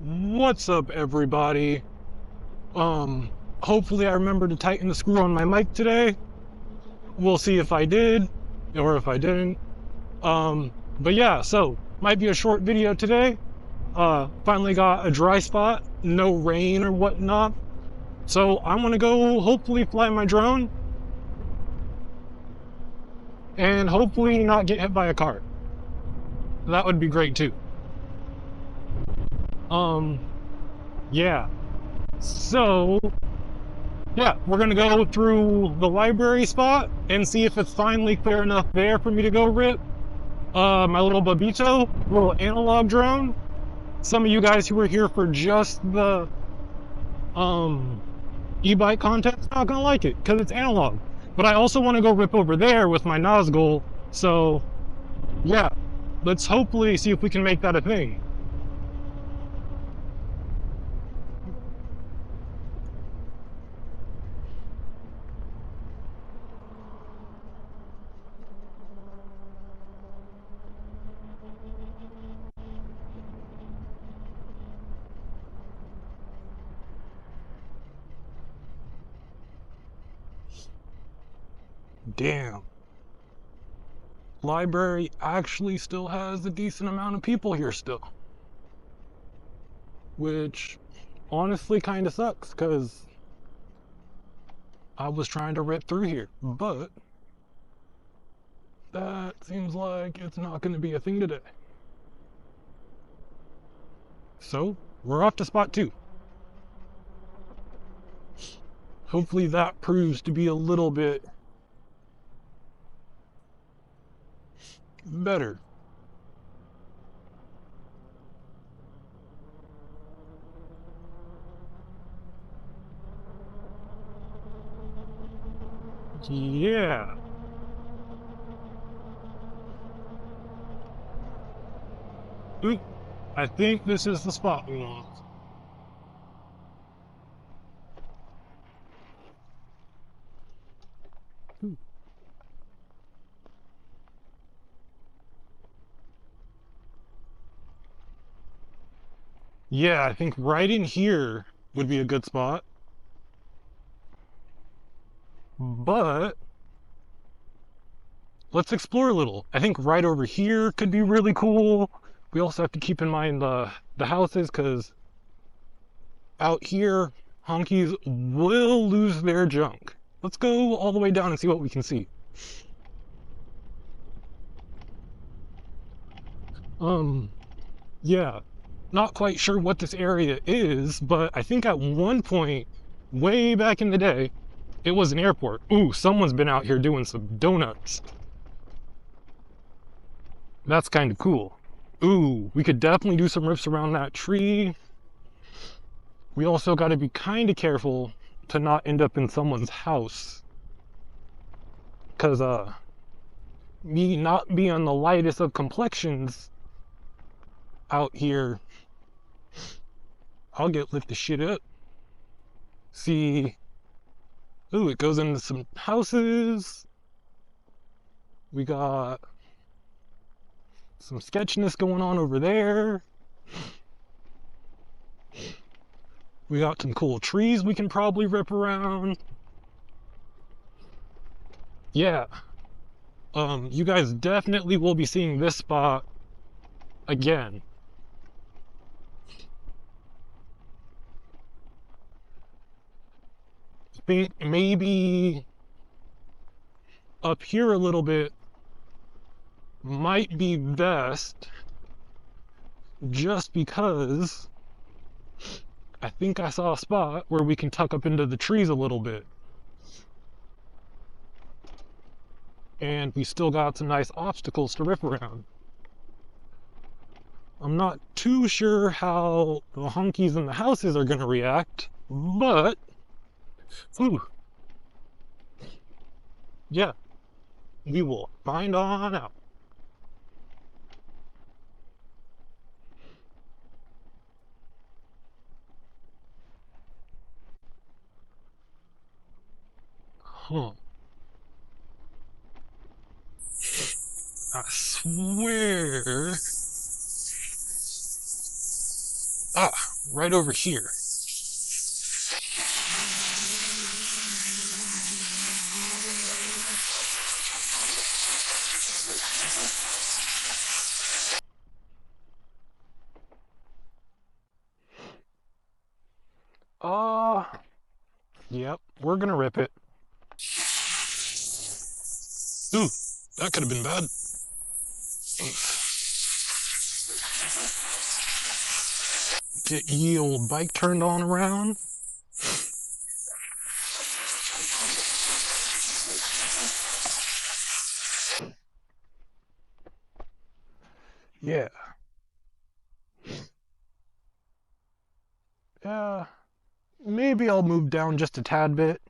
What's up, everybody? Hopefully I remember to tighten the screw on my mic today. We'll see if I did or if I didn't. But yeah, so might be a short video today. Finally got a dry spot, no rain or whatnot. So I'm gonna go hopefully fly my drone and hopefully not get hit by a car. That would be great too. Yeah. So yeah, we're gonna go through the library spot and see if it's finally clear enough there for me to go rip my little Babito, little analog drone. Some of you guys who were here for just the e-bike content's not gonna like it because it's analog. But I also want to go rip over there with my Nazgul. So yeah, let's hopefully see if we can make that a thing. Damn. Library actually still has a decent amount of people here still. Which honestly kind of sucks because I was trying to rip through here. But that seems like it's not going to be a thing today. So we're off to spot 2. Hopefully that proves to be a little bit better. Yeah. Oop, I think this is the spot we want. Ooh. Yeah, I think right in here would be a good spot. But let's explore a little. I think right over here could be really cool. We also have to keep in mind the houses, because out here, honkies will lose their junk. Let's go all the way down and see what we can see. Yeah, not quite sure what this area is, but I think at one point, way back in the day, it was an airport. Ooh, someone's been out here doing some donuts. That's kind of cool. Ooh, we could definitely do some rips around that tree. We also got to be kind of careful to not end up in someone's house. Because, me not being the lightest of complexions out here, I'll get lit the shit up. See, ooh, it goes into some houses. We got some sketchiness going on over there. We got some cool trees we can probably rip around. Yeah. You guys definitely will be seeing this spot again. Maybe up here a little bit might be best, just because I think I saw a spot where we can tuck up into the trees a little bit. And we still got some nice obstacles to rip around. I'm not too sure how the honkies in the houses are going to react, but ooh, yeah, we will find on out. Huh. I swear Ah, right over here. Yep, we're gonna rip it. Ooh, that could have been bad. Get ye old bike turned on around. Yeah. Maybe I'll move down just a tad bit.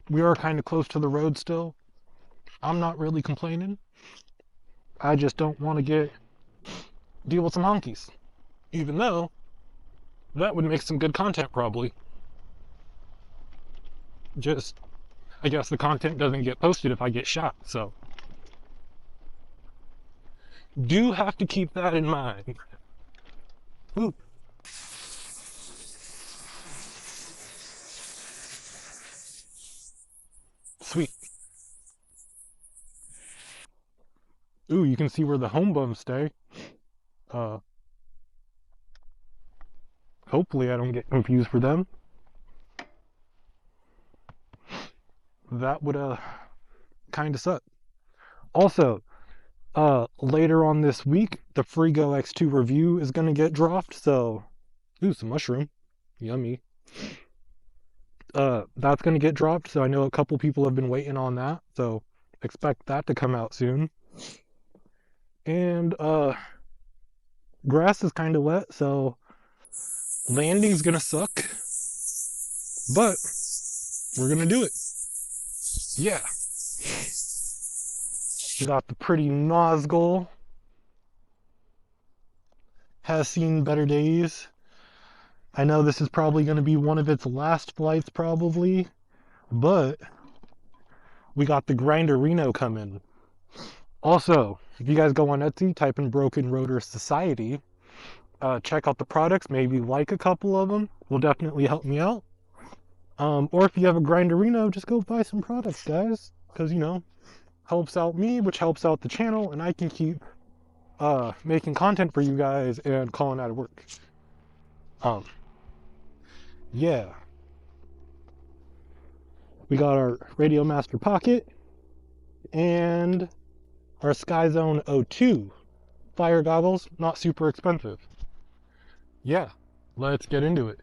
We are kind of close to the road still. I'm not really complaining. I just don't want to deal with some honkies. Even though that would make some good content probably. Just, I guess the content doesn't get posted if I get shot, so. Do have to keep that in mind. Ooh. Sweet. Ooh, you can see where the home bums stay. Hopefully I don't get confused for them. That would, kind of suck. Also, later on this week, the Frigo X2 review is going to get dropped, so... Ooh, some mushroom. Yummy. That's going to get dropped, so I know a couple people have been waiting on that, so expect that to come out soon. And, grass is kind of wet, so landing's going to suck, but we're going to do it. Yeah. We got the pretty Nazgul. Has seen better days. I know this is probably going to be one of its last flights probably, but we got the Grinder Reno coming. Also, if you guys go on Etsy, type in Broken Rotor Society, check out the products, maybe like a couple of them, will definitely help me out. Or if you have a Grinder Reno, just go buy some products, guys, because, you know, helps out me, which helps out the channel, and I can keep making content for you guys and calling out of work. Yeah. We got our Radio Master Pocket and our Sky Zone 02 fire goggles, not super expensive. Yeah, let's get into it.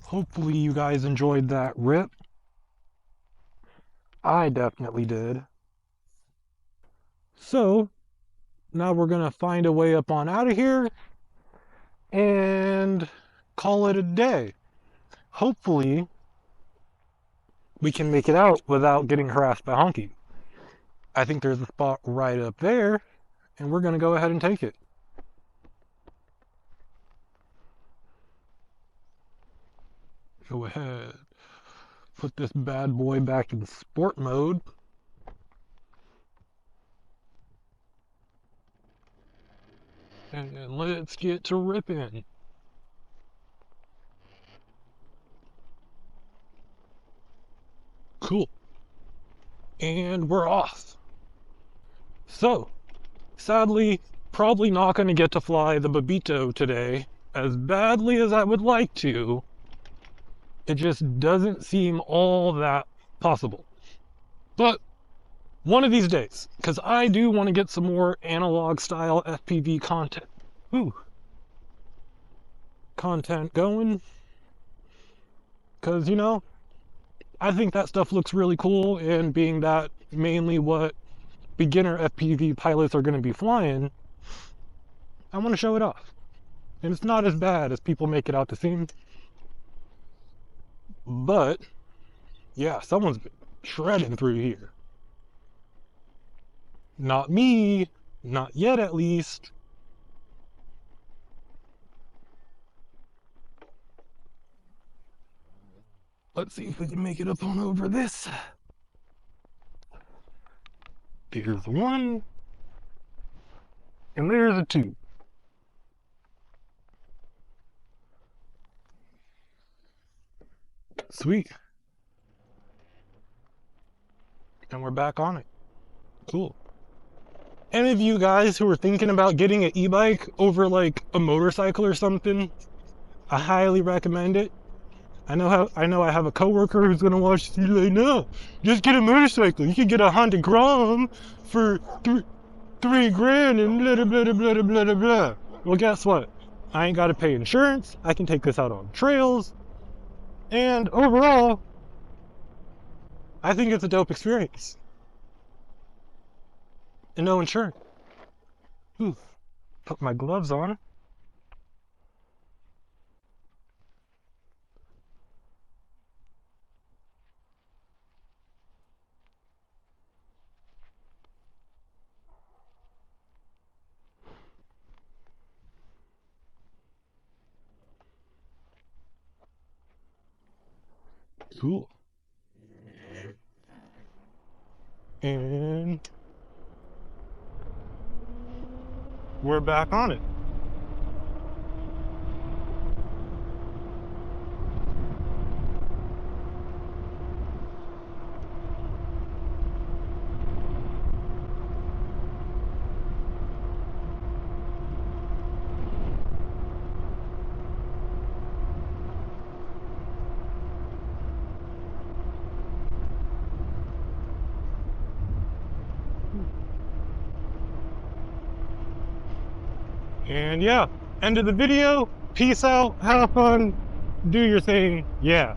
Hopefully you guys enjoyed that rip. I definitely did. So, now we're gonna find a way up on out of here and call it a day. Hopefully, we can make it out without getting harassed by Honky. I think there's a spot right up there, and we're gonna go ahead and take it. Go ahead. Put this bad boy back in sport mode. And let's get to ripping. Cool. And we're off. So, sadly, probably not going to get to fly the Babito today as badly as I would like to. It just doesn't seem all that possible. But one of these days, because I do want to get some more analog style FPV content. Content going. Because, you know, I think that stuff looks really cool, and being that mainly what beginner FPV pilots are going to be flying, I want to show it off. And it's not as bad as people make it out to seem. But, yeah, someone's been shredding through here. Not me. Not yet, at least. Let's see if we can make it up on over this. There's one. And there's a two. Sweet. And we're back on it. Cool. Any of you guys who are thinking about getting an e-bike over like a motorcycle or something, I highly recommend it. I know I have a coworker who's gonna watch this. He's like, no, just get a motorcycle. You can get a Honda Grom for $3,000 and blah blah blah blah blah blah. Well, guess what? I ain't gotta pay insurance. I can take this out on trails, and overall, I think it's a dope experience. And no insurance. Ooh, put my gloves on. Cool. And we're back on it. And yeah, end of the video. Peace out. Have fun. Do your thing. Yeah.